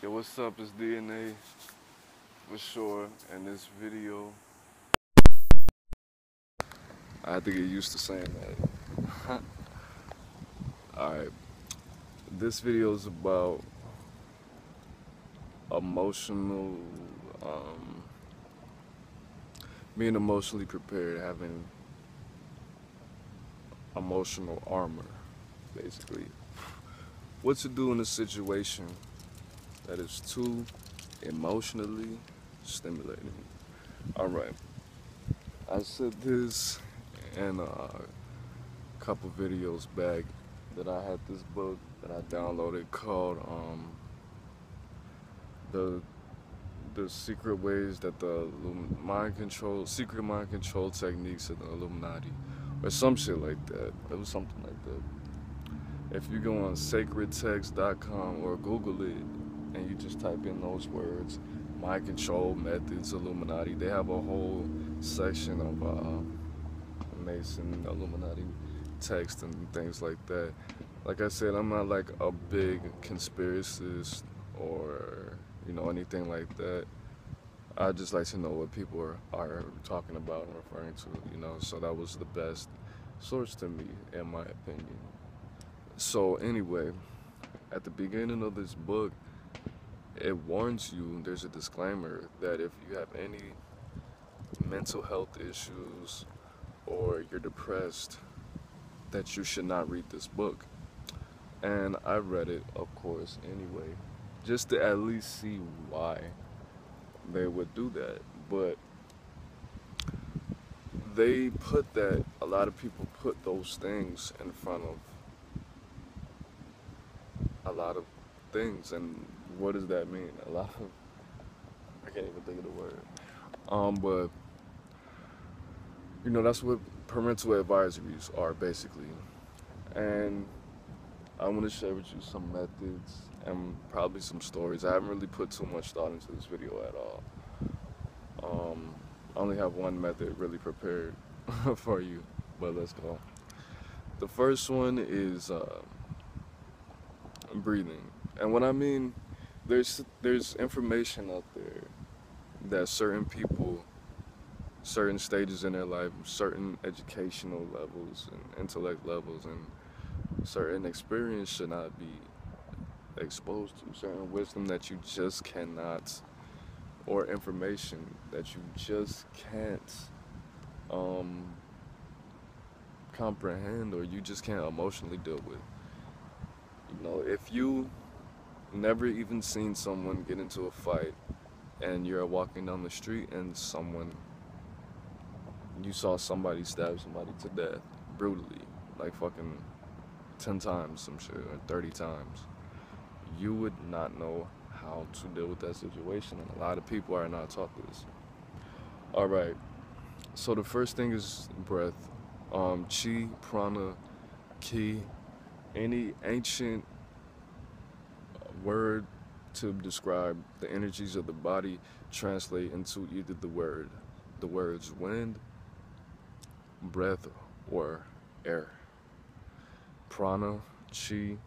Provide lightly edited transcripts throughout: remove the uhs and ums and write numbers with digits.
Yo, what's up? It's DNA for sure. And this video, I had to get used to saying that. Alright, this video is about emotional, being emotionally prepared, having emotional armor, basically. What to do in a situation that is too emotionally stimulating. Alright, I said this in a couple videos back that I had this book that I downloaded called the secret ways that the secret mind control techniques of the Illuminati, or some shit like that. It was something like that. If you go on sacredtext.com or Google it and you just type in those words, mind control methods, Illuminati, they have a whole section of Mason Illuminati text and things like that. Like I said, I'm not like a big conspiracist or anything like that. I just like to know what people are talking about and referring to, so that was the best source to me, in my opinion. So anyway, at the beginning of this book, it warns you, there's a disclaimer, that if you have any mental health issues or you're depressed, that you should not read this book. And I read it, of course, anyway, just to at least see why they would do that. But they put that, a lot of people put those things in front of a lot of things. And what does that mean? I can't even think of the word. But that's what parental advisories are, basically. And I want to share with you some methods and probably some stories. I haven't really put too much thought into this video at all. I only have one method really prepared for you, but let's go. The first one is breathing. And what I mean, there's information out there that certain people, certain stages in their life, certain educational levels and intellect levels and certain experience should not be exposed to, certain wisdom that you just cannot, or information that you just can't comprehend, or you just can't emotionally deal with. If you never even seen someone get into a fight and you're walking down the street and you saw somebody stab somebody to death brutally, like fucking 10 times some shit, or 30 times, you would not know how to deal with that situation, and a lot of people are not taught this. Alright, so the first thing is breath. Chi, prana, ki, any ancient word to describe the energies of the body translate into either the words wind, breath, or air. Prana, chi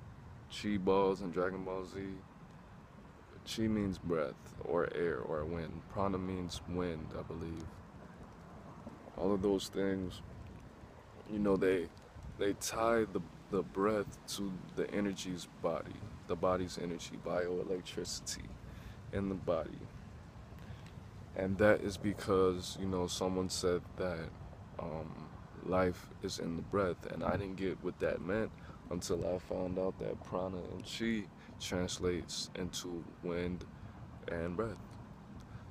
balls in Dragon Ball Z. Chi means breath or air or wind. Prana means wind, I believe. All of those things, they tie the breath to the body's energy, bioelectricity in the body. And that is because, someone said that life is in the breath, and I didn't get what that meant until I found out that prana and chi translates into wind and breath.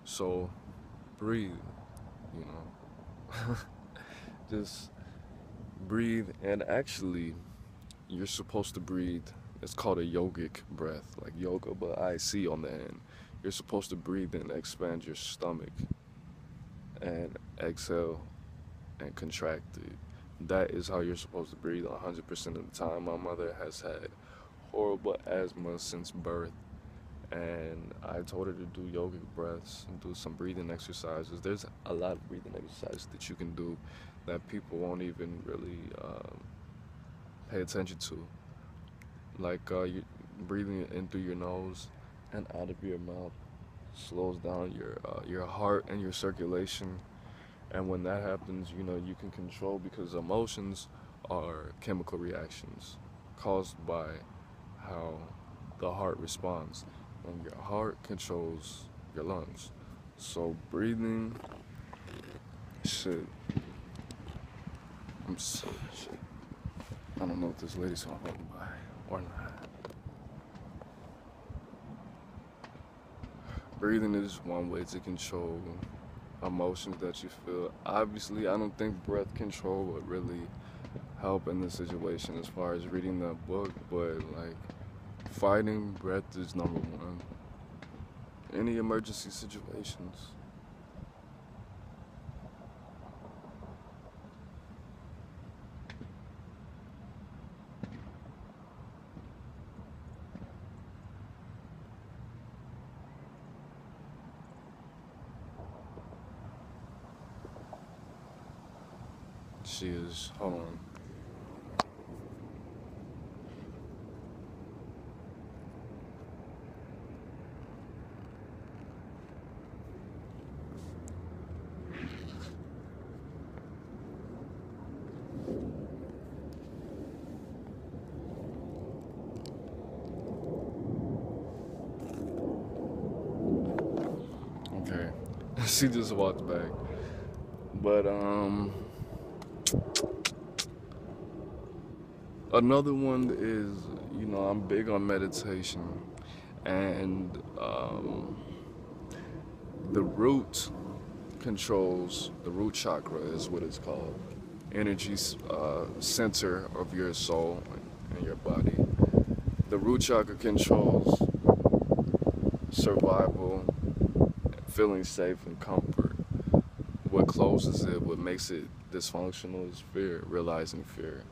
So breathe, just breathe. And actually, you're supposed to breathe, it's called a yogic breath, like yoga, but IC on the end. You're supposed to breathe and expand your stomach, and exhale and contract it. That is how you're supposed to breathe 100% of the time. My mother has had horrible asthma since birth, and I told her to do yogic breaths and do some breathing exercises. There's a lot of breathing exercises that you can do that people won't even really pay attention to, like you breathing in through your nose and out of your mouth slows down your heart and your circulation. And when that happens, you can control, because emotions are chemical reactions caused by how the heart responds, and your heart controls your lungs. So breathing, shit. Shit. I don't know if this lady's gonna walk by or not. Breathing is one way to control emotions that you feel. Obviously, I don't think breath control would really help in this situation as far as reading that book, but like fighting breath is number one. Any emergency situations. She is, hold on. Okay. She just walked back. But another one is, I'm big on meditation, and the root controls, the root chakra is what it's called, energy center of your soul and your body. The root chakra controls survival, feeling safe and comfort. What closes it, what makes it dysfunctional, is fear, realizing fear,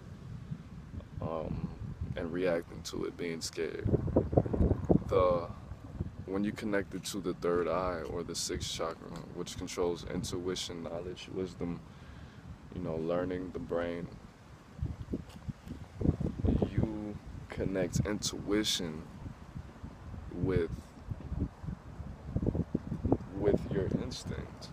and reacting to it, being scared. When you connect it to the third eye, or the sixth chakra, which controls intuition, knowledge, wisdom, learning, the brain, you connect intuition with your instinct.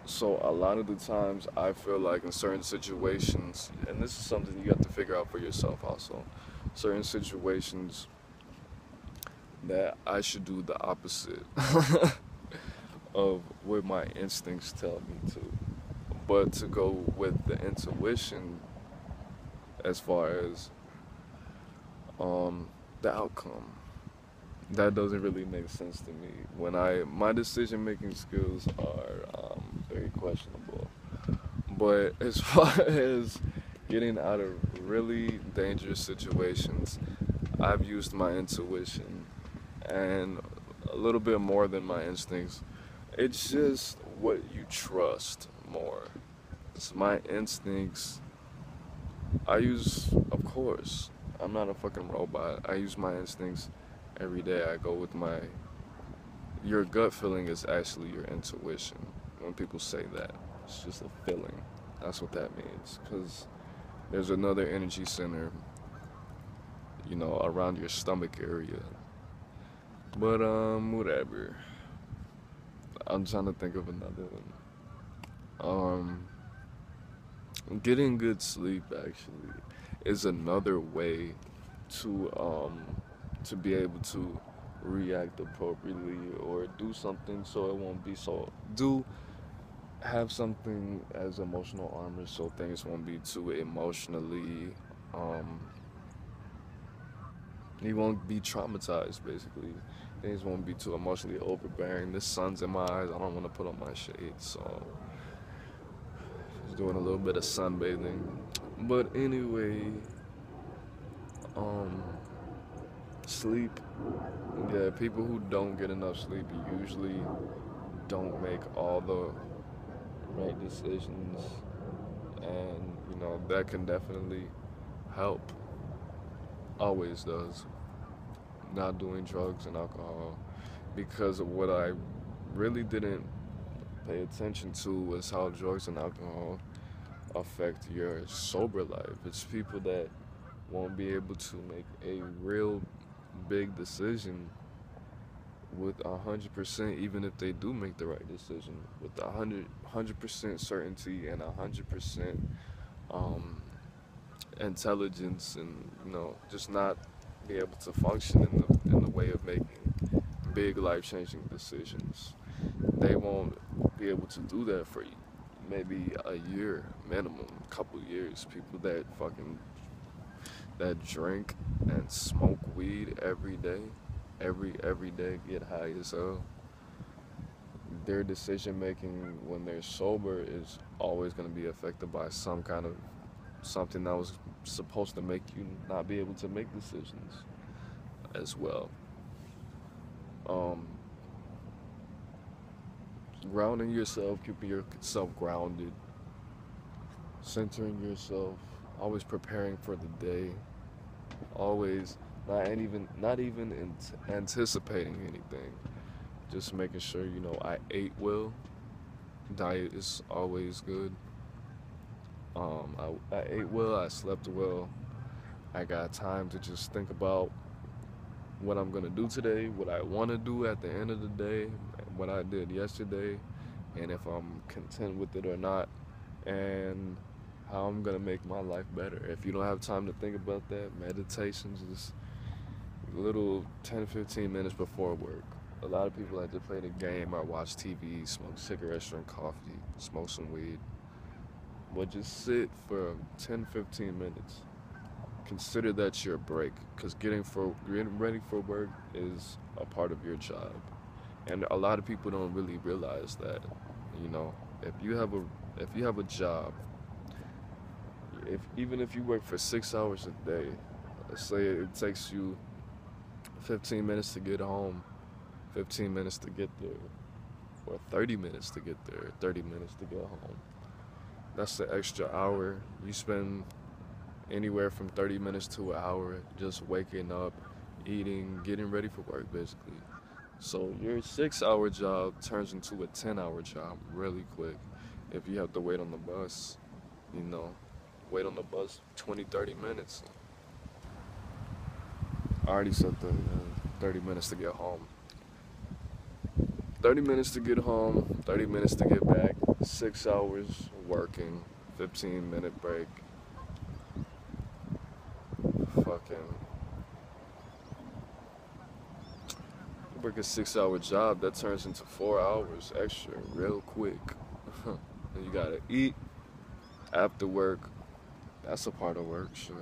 So a lot of the times I feel like in certain situations, and this is something you have to figure out for yourself also, certain situations that I should do the opposite of what my instincts tell me to. But to go with the intuition as far as the outcome, that doesn't really make sense to me. My decision making skills are very questionable. But as far as getting out of really dangerous situations, I've used my intuition and a little bit more than my instincts. It's just what you trust more. It's my instincts. Of course, I'm not a fucking robot. I use my instincts every day. I go with your gut feeling is actually your intuition. When people say that, it's just a feeling. That's what that means. Because there's another energy center, around your stomach area. But, whatever. I'm trying to think of another one. Getting good sleep, actually, is another way to be able to react appropriately, or do something so it won't be so have something as emotional armor, so things won't be too emotionally you won't be traumatized. Basically, things won't be too emotionally overbearing. The sun's in my eyes, I don't want to put on my shades, so just doing a little bit of sunbathing. But anyway, sleep. Yeah, people who don't get enough sleep usually don't make all the right decisions, and that can definitely help. Always does. Not doing drugs and alcohol, because of what I really didn't pay attention to was how drugs and alcohol affect your sober life. It's people that won't be able to make a real big decision with 100%, even if they do make the right decision, with 100% certainty and 100% um, intelligence, and just not be able to function in the way of making big life-changing decisions. They won't be able to do that for you. Maybe a year minimum, a couple years. People that drink and smoke weed every day, every day, get high as hell. Their decision making when they're sober is always going to be affected by something that was supposed to make you not be able to make decisions as well. Um, Grounding yourself, keeping yourself grounded, centering yourself, always preparing for the day, always not even anticipating anything, just making sure I ate well. Diet is always good. I ate well, I slept well, I got time to just think about what I'm gonna do today, what I want to do at the end of the day, what I did yesterday, and if I'm content with it or not, and how I'm gonna make my life better. If you don't have time to think about that, meditations is little 10-15 minutes before work. A lot of people like to play the game or watch TV, smoke cigarettes, drink coffee, smoke some weed. But just sit for 10-15 minutes. Consider that your break, because getting ready for work is a part of your job, and a lot of people don't really realize that. If you have a job, even if you work for 6 hours a day, let's say it takes you 15 minutes to get home, 15 minutes to get there, or 30 minutes to get there, 30 minutes to get home. That's the extra hour you spend. Anywhere from 30 minutes to an hour just waking up, eating, getting ready for work, basically. So your 6-hour job turns into a 10-hour job really quick. If you have to wait on the bus, wait on the bus 20-30 minutes. I already said 30 minutes to get home. 30 minutes to get home, 30 minutes to get back, 6 hours working, 15-minute break. Work a 6-hour job, that turns into 4 hours extra real quick. And you gotta eat after work. That's a part of work, shit.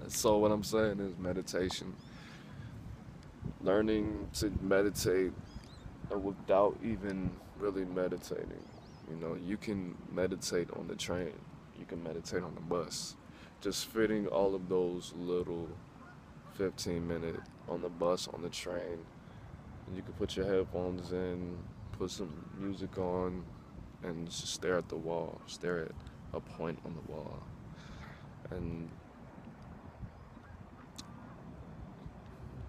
So what I'm saying is meditation. Learning to meditate without even really meditating. You can meditate on the train. You can meditate on the bus. Just fitting all of those little 15-minute on the bus, on the train. And you can put your headphones in, put some music on, and just stare at the wall, stare at a point on the wall. And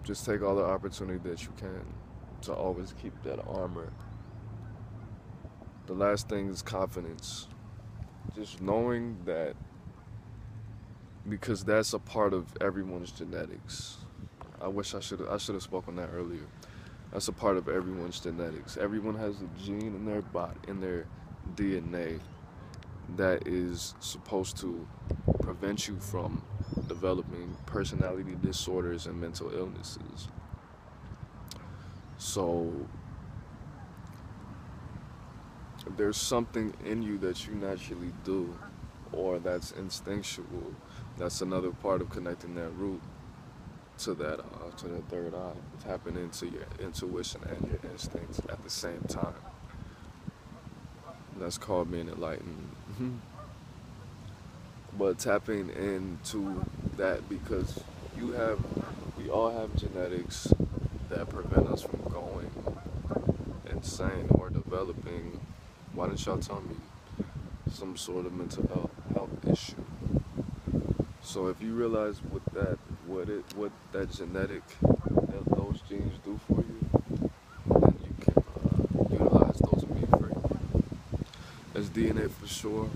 just take all the opportunity that you can to always keep that armor. The last thing is confidence. Just knowing that, because that's a part of everyone's genetics. I wish I should have spoken that earlier. That's a part of everyone's genetics. Everyone has a gene in their body, in their DNA, that is supposed to prevent you from developing personality disorders and mental illnesses. So if there's something in you that you naturally do, or that's instinctual, that's another part of connecting that root to that to the third eye, tapping into your intuition and your instincts at the same time. That's called being enlightened. But tapping into that, because we all have genetics that prevent us from going insane or developing, why didn't y'all tell me, some sort of mental health issue. So if you realize what that genetic, those genes do for you, then you can utilize those and be free. That's DNA for sure.